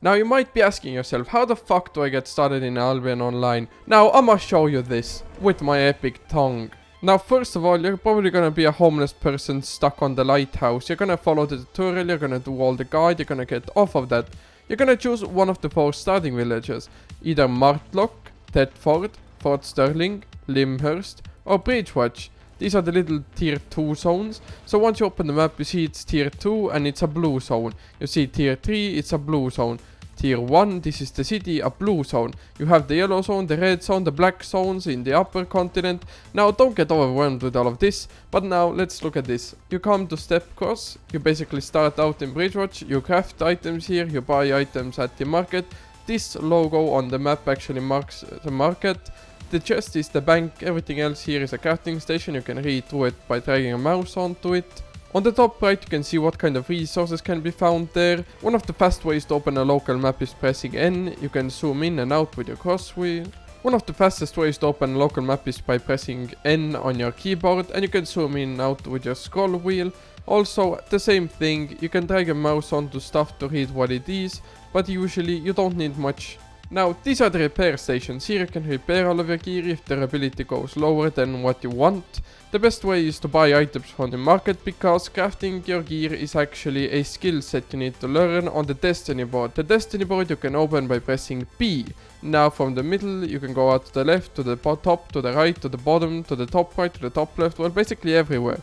Now you might be asking yourself, how the fuck do I get started in Albion Online? Now I'ma show you this with my epic tongue. Now first of all, you're probably gonna be a homeless person stuck on the lighthouse. You're gonna follow the tutorial, you're gonna do all the guide, you're gonna get off of that. You're gonna choose one of the 4 starting villages. Either Martlock, Thetford, Fort Sterling, Limhurst or Bridgewatch. These are the little tier 2 zones. So once you open the map, you see it's tier 2 and it's a blue zone. You see tier 3, it's a blue zone. Tier 1, this is the city, a blue zone. You have the yellow zone, the red zone, the black zones in the upper continent. Now don't get overwhelmed with all of this, but now let's look at this. You come to Step Cross, you basically start out in Bridgewatch, you craft items here, you buy items at the market. This logo on the map actually marks the market. The chest is the bank, everything else here is a crafting station. You can read through it by dragging a mouse onto it. On the top right you can see what kind of resources can be found there. One of the fast ways to open a local map is pressing N. You can zoom in and out with your cross wheel. One of the fastest ways to open a local map is by pressing N on your keyboard, and you can zoom in and out with your scroll wheel. Also, the same thing, you can drag a mouse onto stuff to read what it is, but usually you don't need much. Now, these are the repair stations. Here you can repair all of your gear if their ability goes lower than what you want. The best way is to buy items from the market, because crafting your gear is actually a skill set you need to learn on the destiny board. The destiny board you can open by pressing B. Now from the middle you can go out to the left, to the top, to the right, to the bottom, to the top right, to the top left, well basically everywhere.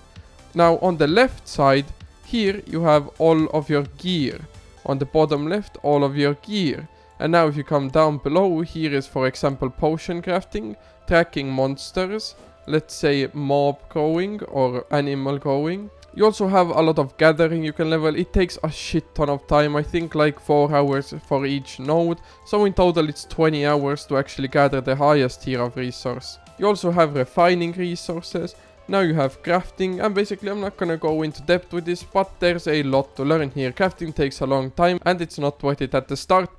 Now on the left side, here you have all of your gear. On the bottom left, all of your gear. And now if you come down below, here is for example potion crafting, tracking monsters, let's say mob growing or animal growing. You also have a lot of gathering you can level. It takes a shit ton of time, I think like 4 hours for each node. So in total it's 20 hours to actually gather the highest tier of resource. You also have refining resources. Now you have crafting, and basically I'm not gonna go into depth with this, but there's a lot to learn here. Crafting takes a long time and it's not worth it at the start.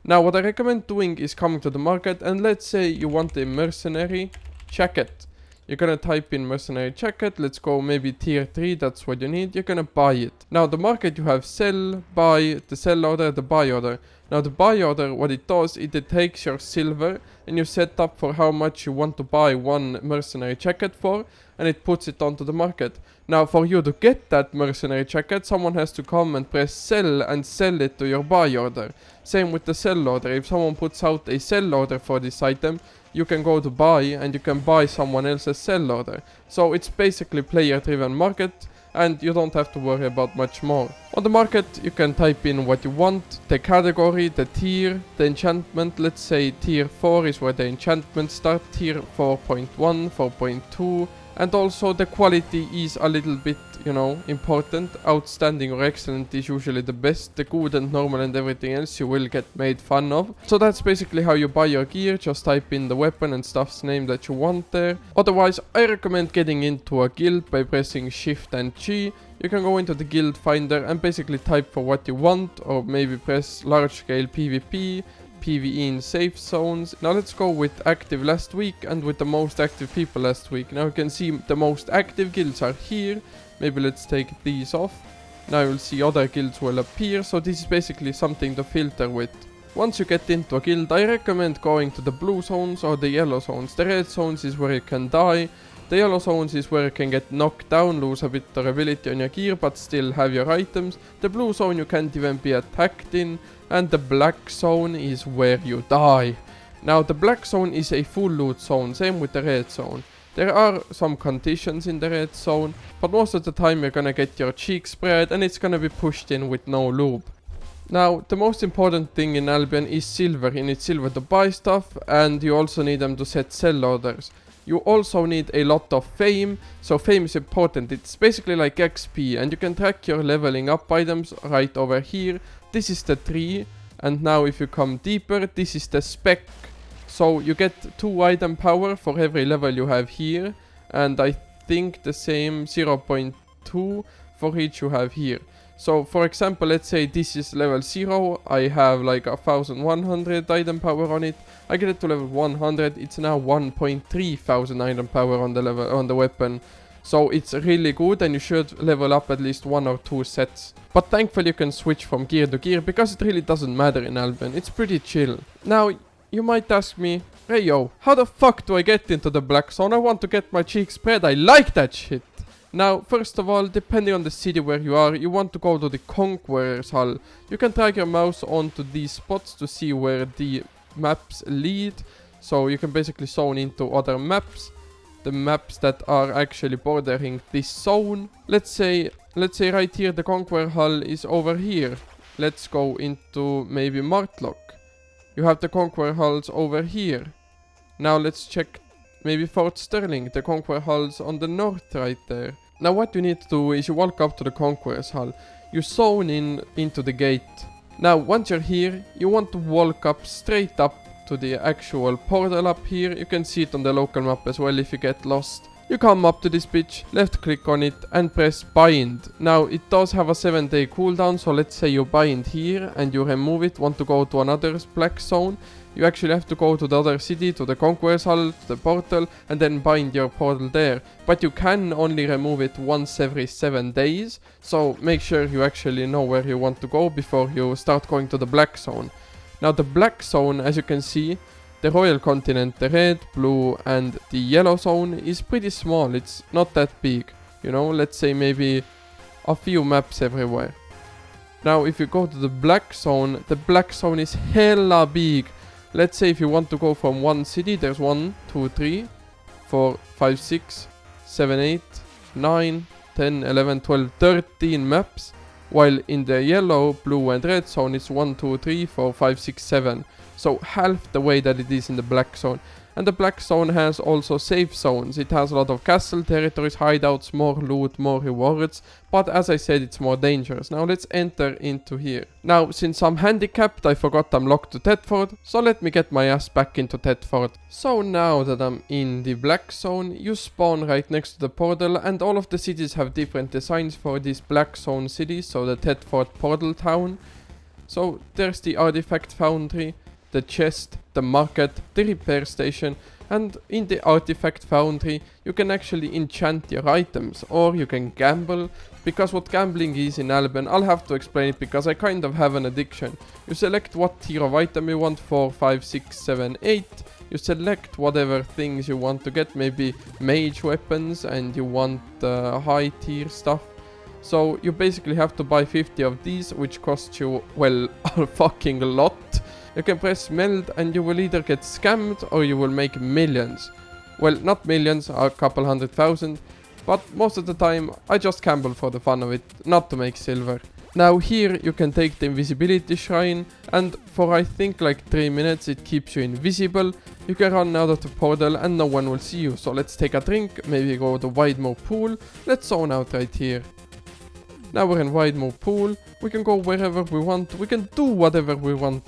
Now what I recommend doing is coming to the market, and let's say you want a mercenary jacket. You're gonna type in mercenary jacket, let's go maybe tier 3, that's what you need, you're gonna buy it. Now the market you have sell, buy, the sell order, the buy order. Now the buy order, what it does, it takes your silver and you set up for how much you want to buy one mercenary jacket for, and it puts it onto the market. Now for you to get that mercenary jacket, someone has to come and press sell and sell it to your buy order. Same with the sell order. If someone puts out a sell order for this item, you can go to buy and you can buy someone else's sell order. So it's basically player driven market, and you don't have to worry about much more. On the market you can type in what you want, the category, the tier, the enchantment. Let's say tier 4 is where the enchantments start, tier 4.1, 4.2, and also the quality is a little bit, you know, important. Outstanding or excellent is usually the best. The good and normal and everything else you will get made fun of. So that's basically how you buy your gear. Just type in the weapon and stuff's name that you want there. Otherwise, I recommend getting into a guild by pressing Shift and G. You can go into the guild finder and basically type for what you want, or maybe press large scale PvP, PvE in safe zones. Now let's go with active last week and with the most active people last week. Now you can see the most active guilds are here. Maybe let's take these off. Now you'll see other guilds will appear, so this is basically something to filter with. Once you get into a guild, I recommend going to the blue zones or the yellow zones. The red zones is where you can die. The yellow zones is where you can get knocked down, lose a bit of ability on your gear, but still have your items. The blue zone you can't even be attacked in. And the black zone is where you die. Now the black zone is a full loot zone, same with the red zone. There are some conditions in the red zone, but most of the time you're gonna get your cheeks spread and it's gonna be pushed in with no lube. Now the most important thing in Albion is silver. You need silver to buy stuff, and you also need them to set sell orders. You also need a lot of fame, so fame is important. It's basically like XP, and you can track your leveling up items right over here. This is the tree, and now if you come deeper, this is the spec. So you get 2 item power for every level you have here, and I think the same 0.2 for each you have here. So for example, let's say this is level 0, I have like 1100 item power on it. I get it to level 100, it's now 1.3 thousand item power on the level on the weapon. So it's really good and you should level up at least 1 or 2 sets. But thankfully you can switch from gear to gear because it really doesn't matter in Albion. It's pretty chill. Now, you might ask me, hey yo, how the fuck do I get into the black zone? I want to get my cheeks spread. I like that shit. Now, first of all, depending on the city where you are, you want to go to the Conqueror's Hull. You can drag your mouse onto these spots to see where the maps lead. So you can basically zone into other maps. The maps that are actually bordering this zone. Let's say right here the Conqueror Hull is over here. Let's go into maybe Martlock. You have the Conqueror Hulls over here. Now let's check maybe Fort Sterling. The Conqueror Hull's on the north right there. Now what you need to do is you walk up to the Conqueror's Hull. You zone in into the gate. Now once you're here, you want to walk up straight up to the actual portal up here. You can see it on the local map as well if you get lost. You come up to this bitch, left click on it and press bind. Now it does have a 7-day cooldown, so let's say you bind here and you remove it, want to go to another black zone. You actually have to go to the other city, to the Conqueror's Hull, to the portal, and then bind your portal there. But you can only remove it once every 7 days, so make sure you actually know where you want to go before you start going to the black zone. Now the black zone, as you can see, the Royal Continent, the red, blue and the yellow zone is pretty small. It's not that big, you know, let's say maybe a few maps everywhere. Now if you go to the black zone is hella big. Let's say if you want to go from one city, there's 1, 2, 3, 4, 5, 6, 7, 8, 9, 10, 11, 12, 13 maps. While in the yellow, blue and red zone it's 1, 2, 3, 4, 5, 6, 7. So half the way that it is in the black zone. And the black zone has also safe zones. It has a lot of castle territories, hideouts, more loot, more rewards. But as I said, it's more dangerous. Now let's enter into here. Now, since I'm handicapped, I forgot I'm locked to Thetford. So let me get my ass back into Thetford. So now that I'm in the black zone, you spawn right next to the portal. And all of the cities have different designs for these black zone cities. So the Thetford portal town. So there's the artifact foundry, the chest, the market, the repair station, and in the artifact foundry you can actually enchant your items or you can gamble, because what gambling is in Albion, I'll have to explain it because I kind of have an addiction. You select what tier of item you want, 4, 5, 6, 7, 8. You select whatever things you want to get, maybe mage weapons, and you want high tier stuff. So you basically have to buy 50 of these, which costs you, well, a fucking lot. You can press meld and you will either get scammed or you will make millions. Well, not millions, a couple 100,000. But most of the time I just gamble for the fun of it, not to make silver. Now here you can take the invisibility shrine, and for I think like 3 minutes it keeps you invisible. You can run out of the portal and no one will see you. So let's take a drink, maybe go to Widemore Pool. Let's zone out right here. Now we're in Widemore Pool. We can go wherever we want, we can do whatever we want.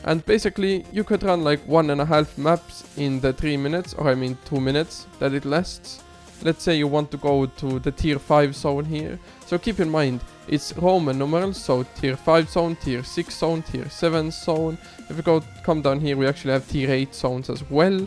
And basically you could run like 1.5 maps in the 3 minutes, or I mean 2 minutes that it lasts. Let's say you want to go to the tier 5 zone here. So keep in mind, it's Roman numerals, so tier 5 zone, tier 6 zone, tier 7 zone. If we come down here, we actually have tier 8 zones as well.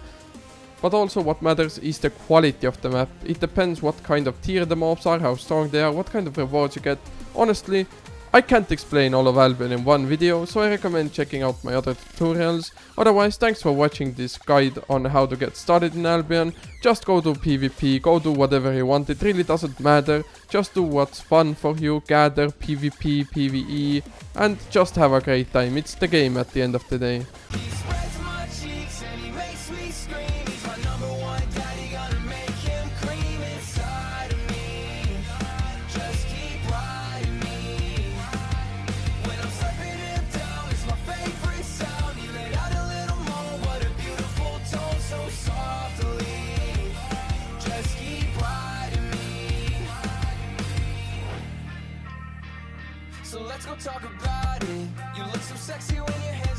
But also what matters is the quality of the map. It depends what kind of tier the mobs are, how strong they are, what kind of rewards you get. Honestly, I can't explain all of Albion in one video, so I recommend checking out my other tutorials. Otherwise, thanks for watching this guide on how to get started in Albion. Just go do PvP, go do whatever you want, it really doesn't matter. Just do what's fun for you, gather, PvP, PvE, and just have a great time. It's the game at the end of the day. So let's go talk about it. You look so sexy when your hands